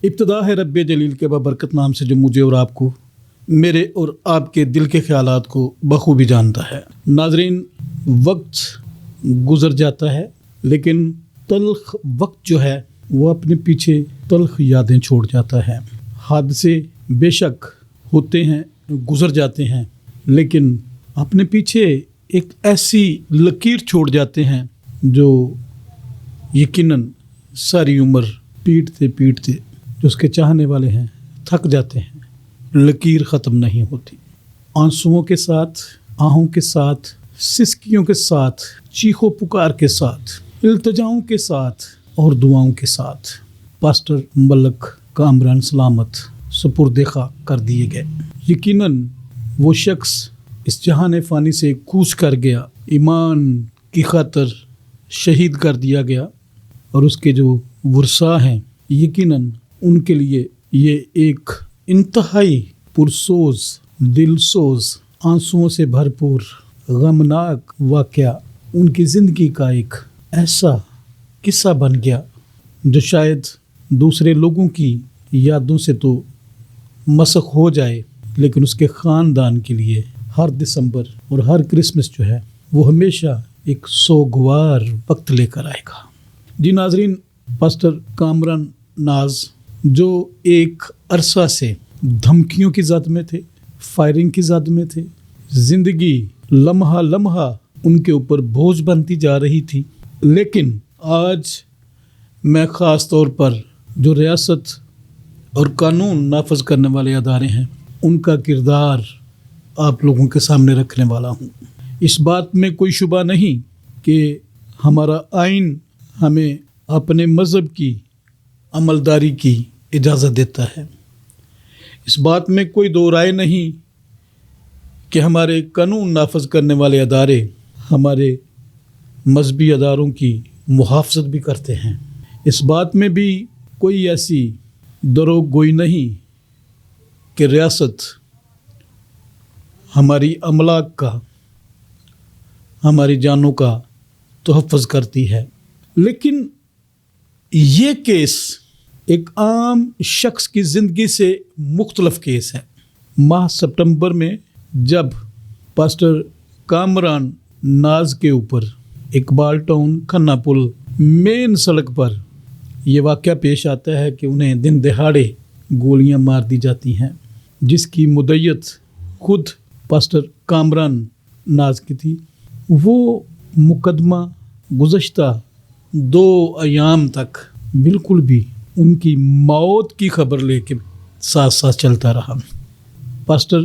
ابتدا ہے رب جلیل کے بابرکت نام سے جو مجھے اور آپ کو میرے اور آپ کے دل کے خیالات کو بخوبی جانتا ہے۔ ناظرین، وقت گزر جاتا ہے لیکن تلخ وقت جو ہے وہ اپنے پیچھے تلخ یادیں چھوڑ جاتا ہے۔ حادثے بے شک ہوتے ہیں، گزر جاتے ہیں، لیکن اپنے پیچھے ایک ایسی لکیر چھوڑ جاتے ہیں جو یقیناً ساری عمر پیٹتے پیٹتے جو اس کے چاہنے والے ہیں تھک جاتے ہیں، لکیر ختم نہیں ہوتی۔ آنسوؤں کے ساتھ، آہوں کے ساتھ، سسکیوں کے ساتھ، چیخو پکار کے ساتھ، التجاؤں کے ساتھ اور دعاؤں کے ساتھ پاسٹر ملک کامران سلامت سپرد خاک کر دیے گئے۔ یقیناً وہ شخص اس جہان فانی سے کوچ کر گیا، ایمان کی خاطر شہید کر دیا گیا، اور اس کے جو ورثاء ہیں یقیناً ان کے لیے یہ ایک انتہائی پرسوز، دلسوز، آنسوؤں سے بھرپور غمناک واقعہ ان کی زندگی کا ایک ایسا قصہ بن گیا جو شاید دوسرے لوگوں کی یادوں سے تو مسخ ہو جائے، لیکن اس کے خاندان کے لیے ہر دسمبر اور ہر کرسمس جو ہے وہ ہمیشہ ایک سوگوار وقت لے کر آئے گا۔ جی ناظرین، پاسٹر کامران ناز جو ایک عرصہ سے دھمکیوں کی زد میں تھے، فائرنگ کی زد میں تھے، زندگی لمحہ لمحہ ان کے اوپر بوجھ بنتی جا رہی تھی، لیکن آج میں خاص طور پر جو ریاست اور قانون نافذ کرنے والے ادارے ہیں ان کا کردار آپ لوگوں کے سامنے رکھنے والا ہوں۔ اس بات میں کوئی شبہ نہیں کہ ہمارا آئین ہمیں اپنے مذہب کی عملداری کی اجازت دیتا ہے۔ اس بات میں کوئی دو رائے نہیں کہ ہمارے قانون نافذ کرنے والے ادارے ہمارے مذہبی اداروں کی محافظت بھی کرتے ہیں۔ اس بات میں بھی کوئی ایسی دروغ گوئی نہیں کہ ریاست ہماری املاک کا، ہماری جانوں کا تحفظ کرتی ہے، لیکن یہ کیس ایک عام شخص کی زندگی سے مختلف کیس ہے۔ ماہ ستمبر میں جب پاسٹر کامران ناز کے اوپر اقبال ٹاؤن کھنہ پل مین سڑک پر یہ واقعہ پیش آتا ہے کہ انہیں دن دہاڑے گولیاں مار دی جاتی ہیں، جس کی مدعیت خود پاسٹر کامران ناز کی تھی۔ وہ مقدمہ گزشتہ 2 ایام تک بالکل بھی ان کی موت کی خبر لے کے ساتھ ساتھ چلتا رہا۔ پاسٹر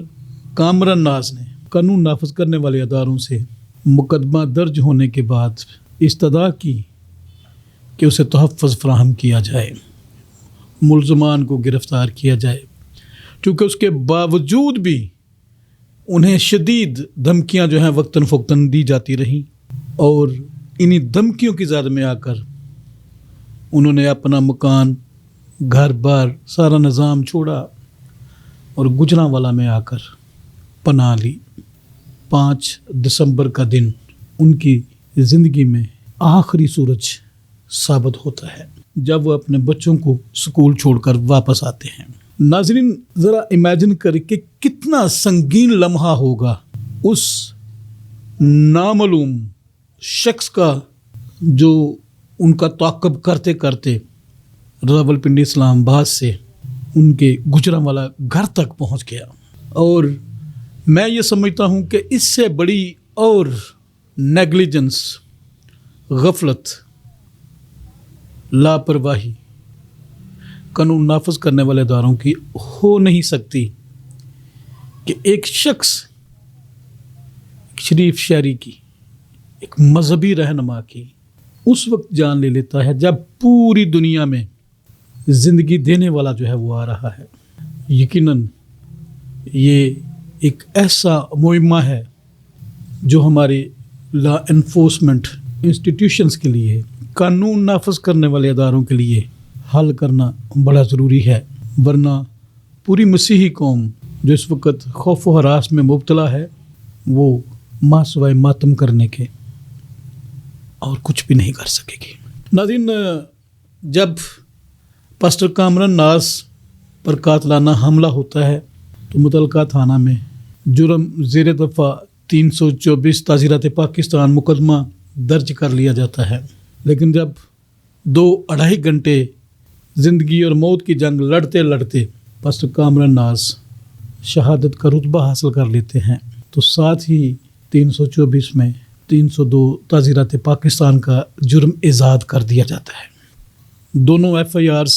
کامران ناز نے قانون نافذ کرنے والے اداروں سے مقدمہ درج ہونے کے بعد استدعا کی کہ اسے تحفظ فراہم کیا جائے، ملزمان کو گرفتار کیا جائے، کیونکہ اس کے باوجود بھی انہیں شدید دھمکیاں جو ہیں وقتاً فوقتاً دی جاتی رہیں، اور انہی دھمکیوں کی زد میں آ کر انہوں نے اپنا مکان، گھر بار، سارا نظام چھوڑا اور گجرانوالہ میں آ کر پناہ لی۔ 5 دسمبر کا دن ان کی زندگی میں آخری سورج ثابت ہوتا ہے جب وہ اپنے بچوں کو سکول چھوڑ کر واپس آتے ہیں۔ ناظرین، ذرا امیجن کریں کہ کتنا سنگین لمحہ ہوگا اس نامعلوم شخص کا جو ان کا تعاقب کرتے کرتے راولپنڈی اسلام آباد سے ان کے گجرانوالہ گھر تک پہنچ گیا۔ اور میں یہ سمجھتا ہوں کہ اس سے بڑی اور نیگلیجنس، غفلت، لاپرواہی قانون نافذ کرنے والے اداروں کی ہو نہیں سکتی کہ ایک شخص شریف شہری کی، ایک مذہبی رہنما کی اس وقت جان لے لیتا ہے جب پوری دنیا میں زندگی دینے والا جو ہے وہ آ رہا ہے۔ یقیناً یہ ایک ایسا معمہ ہے جو ہمارے لا انفورسمنٹ انسٹیٹیوشنز کے لیے، قانون نافذ کرنے والے اداروں کے لیے حل کرنا بڑا ضروری ہے، ورنہ پوری مسیحی قوم جو اس وقت خوف و ہراس میں مبتلا ہے وہ ماں سوائے ماتم کرنے کے اور کچھ بھی نہیں کر سکے گی۔ ناظرین، جب پاسٹر کامران ناز پر قاتلانہ حملہ ہوتا ہے تو متعلقہ تھانہ میں جرم زیر دفعہ 324 تعزیرات پاکستان مقدمہ درج کر لیا جاتا ہے، لیکن جب 2-2.5 گھنٹے زندگی اور موت کی جنگ لڑتے لڑتے پاسٹر کامران ناز شہادت کا رتبہ حاصل کر لیتے ہیں تو ساتھ ہی 324 میں 302 تعزیرات پاکستان کا جرم ایجاد کر دیا جاتا ہے۔ دونوں FIRs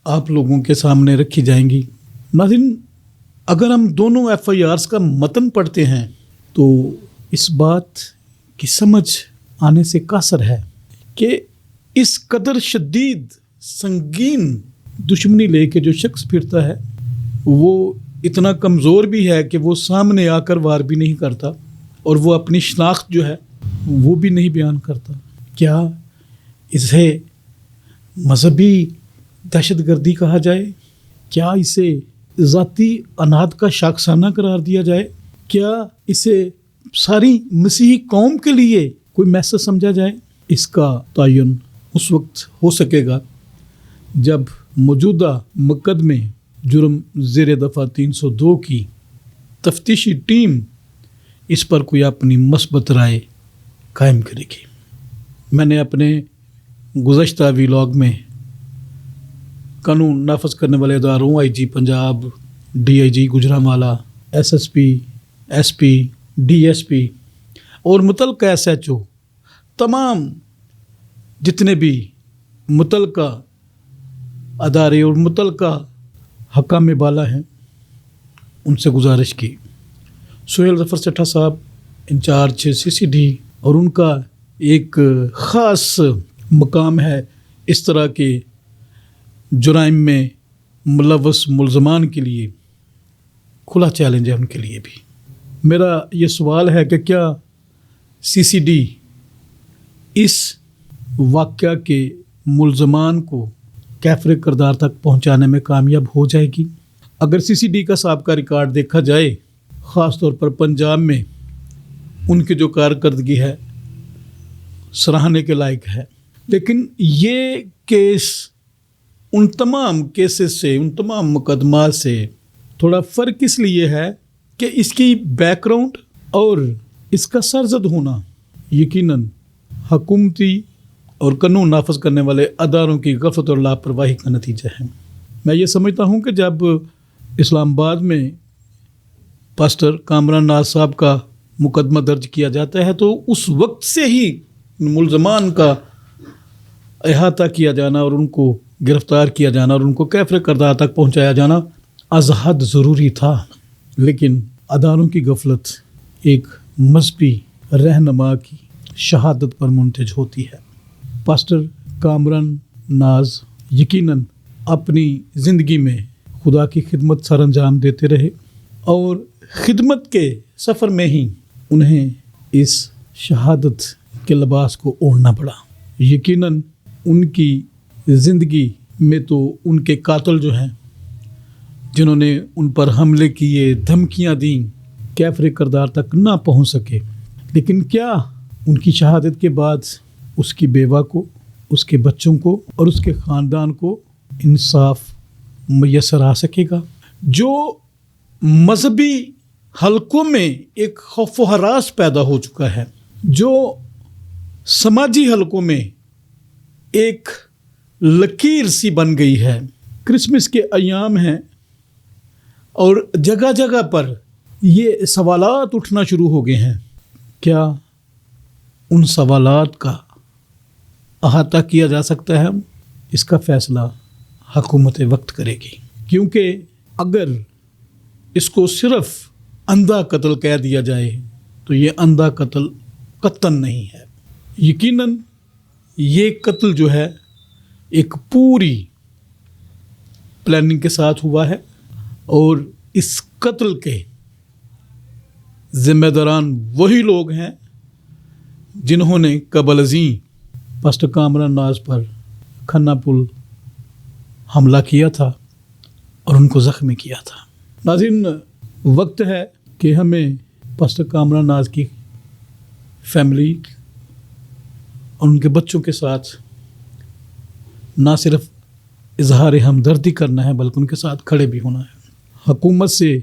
آپ لوگوں کے سامنے رکھی جائیں گی۔ ناظرین، اگر ہم دونوں FIRs کا متن پڑھتے ہیں تو اس بات کی سمجھ آنے سے قاصر ہے کہ اس قدر شدید سنگین دشمنی لے کے جو شخص پھرتا ہے وہ اتنا کمزور بھی ہے کہ وہ سامنے آ کر وار بھی نہیں کرتا اور وہ اپنی شناخت جو ہے وہ بھی نہیں بیان کرتا۔ کیا اسے مذہبی دہشت گردی کہا جائے؟ کیا اسے ذاتی اناد کا شاخسانہ قرار دیا جائے؟ کیا اسے ساری مسیحی قوم کے لیے کوئی میسج سمجھا جائے؟ اس کا تعین اس وقت ہو سکے گا جب موجودہ مقدمے جرم زیر دفعہ 302 کی تفتیشی ٹیم اس پر کوئی اپنی مثبت رائے قائم کرے گی۔ میں نے اپنے گزشتہ ویلاگ میں قانون نافذ کرنے والے اداروں IG Punjab, DIG Gujranwala, SSP، SP، DSP اور متعلقہ SHO تمام جتنے بھی متعلقہ ادارے اور متعلقہ حکام بالا ہیں ان سے گزارش کی۔ سہیل ظفر سٹھا صاحب انچارج CCD اور ان کا ایک خاص مقام ہے اس طرح کے جرائم میں ملوث ملزمان کے لیے، کھلا چیلنج ہے ان کے لیے بھی۔ میرا یہ سوال ہے کہ کیا CCD اس واقعہ کے ملزمان کو کیفر کردار تک پہنچانے میں کامیاب ہو جائے گی؟ اگر CCD کا سابقہ ریکارڈ دیکھا جائے، خاص طور پر پنجاب میں ان کی جو کارکردگی ہے سراہنے کے لائق ہے، لیکن یہ کیس ان تمام کیسز سے، ان تمام مقدمات سے تھوڑا فرق اس لیے ہے کہ اس کی بیک گراؤنڈ اور اس کا سرزد ہونا یقیناً حکومتی اور قانون نافذ کرنے والے اداروں کی غفلت اور لاپرواہی کا نتیجہ ہے۔ میں یہ سمجھتا ہوں کہ جب اسلام آباد میں پاسٹر کامران ناز صاحب کا مقدمہ درج کیا جاتا ہے تو اس وقت سے ہی ملزمان کا احاطہ کیا جانا اور ان کو گرفتار کیا جانا اور ان کو کیفر کردار تک پہنچایا جانا از حد ضروری تھا، لیکن اداروں کی غفلت ایک مذہبی رہنما کی شہادت پر منتج ہوتی ہے۔ پاسٹر کامران ناز یقیناً اپنی زندگی میں خدا کی خدمت سر انجام دیتے رہے اور خدمت کے سفر میں ہی انہیں اس شہادت کے لباس کو اوڑھنا پڑا۔ یقیناً ان کی زندگی میں تو ان کے قاتل جو ہیں جنہوں نے ان پر حملے کیے، دھمکیاں دیں، کیفر کردار تک نہ پہنچ سکے، لیکن کیا ان کی شہادت کے بعد اس کی بیوہ کو، اس کے بچوں کو اور اس کے خاندان کو انصاف میسر آ سکے گا؟ جو مذہبی حلقوں میں ایک خوف و ہراس پیدا ہو چکا ہے، جو سماجی حلقوں میں ایک لکیر سی بن گئی ہے، کرسمس کے ایام ہیں اور جگہ جگہ پر یہ سوالات اٹھنا شروع ہو گئے ہیں، کیا ان سوالات کا احاطہ کیا جا سکتا ہے؟ اس کا فیصلہ حکومت وقت کرے گی، کیونکہ اگر اس کو صرف اندھا قتل کہہ دیا جائے تو یہ اندھا قتل قطعاً نہیں ہے۔ یقیناً یہ قتل جو ہے ایک پوری پلاننگ کے ساتھ ہوا ہے اور اس قتل کے ذمہ داران وہی لوگ ہیں جنہوں نے قبل ازیں پاسٹر کامران ناز پر کھنا پل حملہ کیا تھا اور ان کو زخمی کیا تھا۔ ناظرین، وقت ہے کہ ہمیں پاسٹر کامران ناز کی فیملی اور ان کے بچوں کے ساتھ نہ صرف اظہار ہمدردی کرنا ہے بلکہ ان کے ساتھ کھڑے بھی ہونا ہے۔ حکومت سے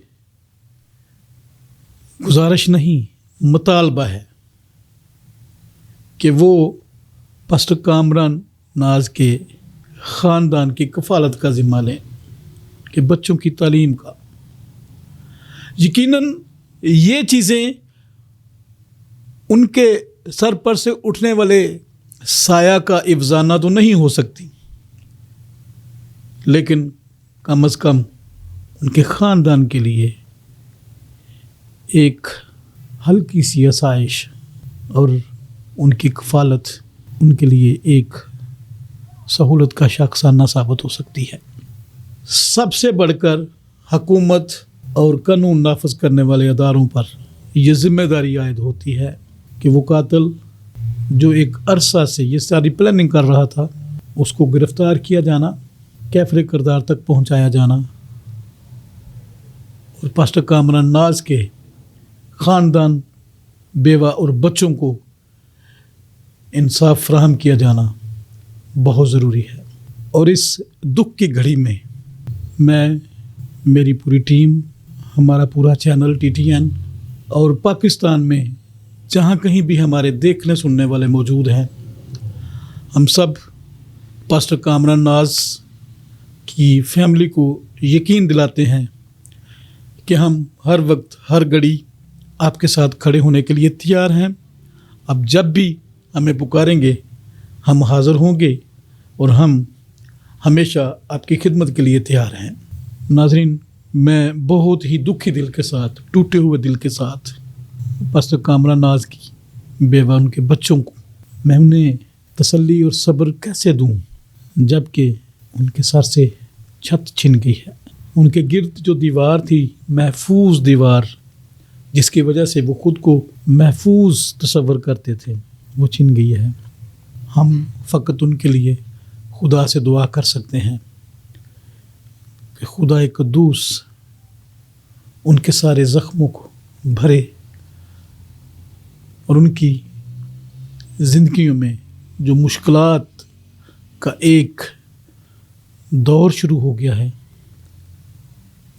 گزارش نہیں، مطالبہ ہے کہ وہ پاسٹر کامران ناز کے خاندان کی کفالت کا ذمہ لیں کہ بچوں کی تعلیم کا۔ یقیناً یہ چیزیں ان کے سر پر سے اٹھنے والے سایہ کا افزانہ تو نہیں ہو سکتی، لیکن کم از کم ان کے خاندان کے لیے ایک ہلکی سی آسائش اور ان کی کفالت ان کے لیے ایک سہولت کا شاخسانہ ثابت ہو سکتی ہے۔ سب سے بڑھ کر حکومت اور قانون نافذ کرنے والے اداروں پر یہ ذمہ داری عائد ہوتی ہے کہ وہ قاتل جو ایک عرصہ سے یہ ساری پلاننگ کر رہا تھا اس کو گرفتار کیا جانا، کیفر کردار تک پہنچایا جانا، اور پاسٹر کامران ناز کے خاندان، بیوہ اور بچوں کو انصاف فراہم کیا جانا بہت ضروری ہے۔ اور اس دکھ کی گھڑی میں میری پوری ٹیم، ہمارا پورا چینل TTN اور پاکستان میں جہاں کہیں بھی ہمارے دیکھنے سننے والے موجود ہیں، ہم سب پاسٹر کامران ناز کی فیملی کو یقین دلاتے ہیں کہ ہم ہر وقت ہر گھڑی آپ کے ساتھ کھڑے ہونے کے لیے تیار ہیں۔ اب جب بھی ہمیں پکاریں گے ہم حاضر ہوں گے اور ہم ہمیشہ آپ کی خدمت کے لیے تیار ہیں۔ ناظرین، میں بہت ہی دکھی دل کے ساتھ، ٹوٹے ہوئے دل کے ساتھ پاسٹر کامران ناز کی بیوہ، ان کے بچوں کو میں انہیں تسلی اور صبر کیسے دوں جب کہ ان کے سر سے چھت چھن گئی ہے۔ ان کے گرد جو دیوار تھی، محفوظ دیوار، جس کی وجہ سے وہ خود کو محفوظ تصور کرتے تھے، وہ چھن گئی ہے۔ ہم فقط ان کے لیے خدا سے دعا کر سکتے ہیں کہ خدا قدوس ان کے سارے زخموں کو بھرے اور ان کی زندگیوں میں جو مشکلات کا ایک دور شروع ہو گیا ہے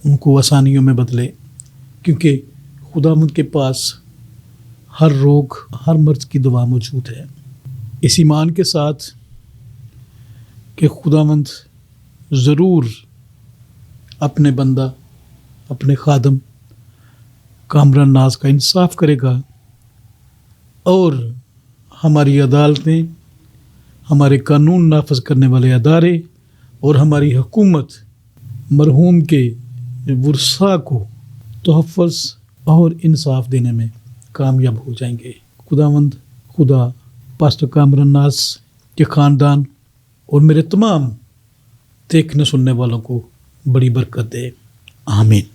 ان کو آسانیوں میں بدلے، کیونکہ خداوند کے پاس ہر روگ، ہر مرض کی دوا موجود ہے۔ اس ایمان کے ساتھ کہ خداوند ضرور اپنے بندہ، اپنے خادم کامران ناز کا انصاف کرے گا، اور ہماری عدالتیں، ہمارے قانون نافذ کرنے والے ادارے اور ہماری حکومت مرحوم کے ورثاء کو تحفظ اور انصاف دینے میں کامیاب ہو جائیں گے۔ خدا پاسٹر کامران ناز کے خاندان اور میرے تمام دیکھنے سننے والوں کو بڑی برکت دے۔ آمین۔